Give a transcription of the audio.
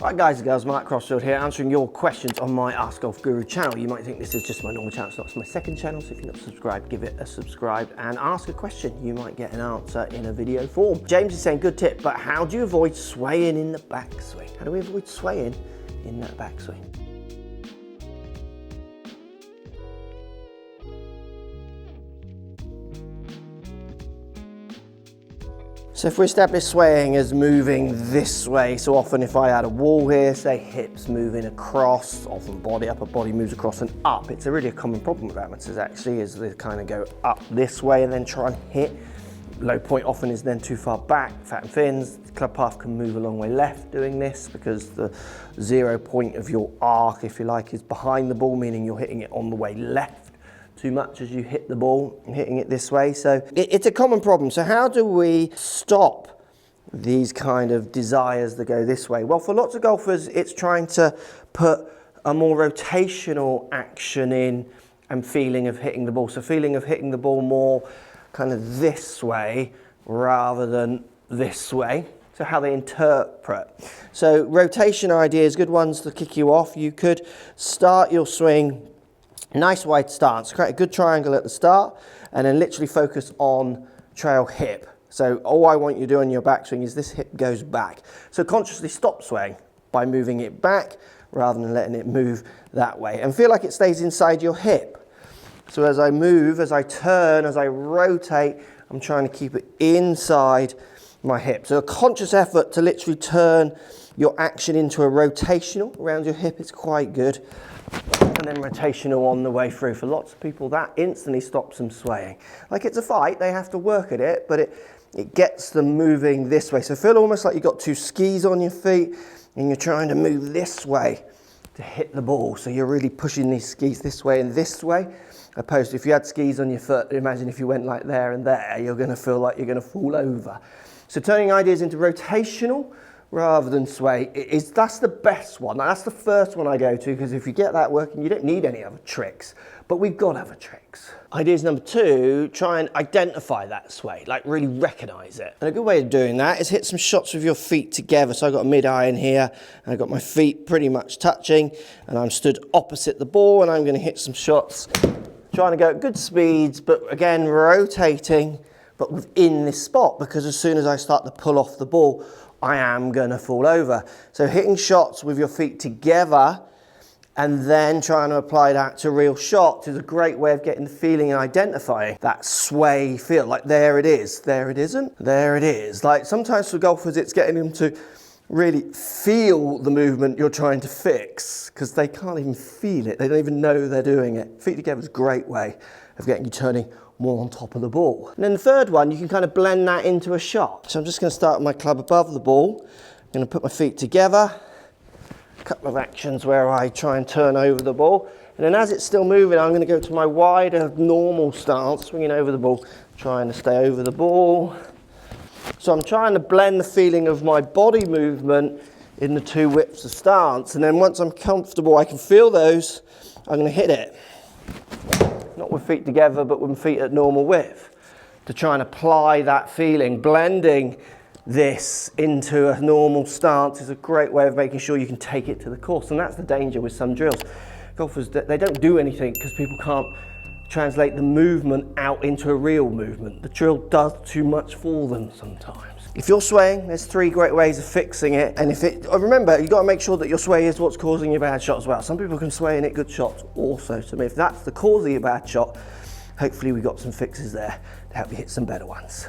Right guys and girls, Mark Crossfield here, answering your questions on my Ask Golf Guru channel. You might think this is just my normal channel, it's not, it's my second channel, so if you're not subscribed, give it a subscribe and ask a question. You might get an answer in a video form. James is saying, good tip, but how do you avoid swaying in the backswing? How do we avoid swaying in that backswing? So if we establish swaying as moving this way, so often if I had a wall here, say hips moving across, often body, upper body moves across and up. It's a really common problem with amateurs actually, is they kind of go up this way and then try and hit. Low point often is then too far back, fat and fins. The club path can move a long way left doing this because the 0 point of your arc, if you like, is behind the ball, meaning you're hitting it on the way left too much as you hit the ball and hitting it this way. So it's a common problem. So how do we stop these kind of desires that go this way? Well, for lots of golfers, it's trying to put a more rotational action in and feeling of hitting the ball. So feeling of hitting the ball more kind of this way rather than this way. So how they interpret. So rotation ideas, good ones to kick you off. You could start your swing nice wide stance, create a good triangle at the start and then literally focus on trail hip. So all I want you to do on your backswing is this hip goes back. So consciously stop swaying by moving it back rather than letting it move that way. And feel like it stays inside your hip. So as I move, as I turn, as I rotate, I'm trying to keep it inside my hip. So a conscious effort to literally turn your action into a rotational around your hip is quite good. And then rotational on the way through. For lots of people, that instantly stops them swaying. Like it's a fight, they have to work at it, but it gets them moving this way. So feel almost like you've got two skis on your feet and you're trying to move this way to hit the ball. So you're really pushing these skis this way and this way. Opposed to if you had skis on your foot, imagine if you went like there and there, you're going to feel like you're going to fall over. So turning ideas into rotational rather than sway, that's the best one. That's the first one I go to, because if you get that working, you don't need any other tricks, but we've got other tricks. Ideas number two, try and identify that sway, like really recognize it. And a good way of doing that is hit some shots with your feet together. So I've got a mid-iron here, and I've got my feet pretty much touching, and I'm stood opposite the ball, and I'm gonna hit some shots, trying to go at good speeds, but again, rotating, but within this spot, because as soon as I start to pull off the ball, I am going to fall over. So hitting shots with your feet together and then trying to apply that to real shots is a great way of getting the feeling and identifying that sway feel. Like there it is, there it isn't, there it is. Like sometimes for golfers it's getting them to really feel the movement you're trying to fix because they can't even feel it. They don't even know they're doing it. Feet together is a great way of getting you turning more on top of the ball. And then the third one, you can kind of blend that into a shot. So I'm just going to start with my club above the ball. I'm going to put my feet together. A couple of actions where I try and turn over the ball. And then as it's still moving, I'm going to go to my wider normal stance, swinging over the ball, trying to stay over the ball. So I'm trying to blend the feeling of my body movement in the two whips of stance. And then once I'm comfortable, I can feel those, I'm going to hit it. Not with feet together, but with feet at normal width, to try and apply that feeling. Blending this into a normal stance is a great way of making sure you can take it to the course. And that's the danger with some drills. Golfers, they don't do anything because people can't translate the movement out into a real movement. The drill does too much for them sometimes. If you're swaying, there's three great ways of fixing it. And remember, you've got to make sure that your sway is what's causing your bad shot as well. Some people can sway and hit good shots also. So if that's the cause of your bad shot, hopefully we've got some fixes there to help you hit some better ones.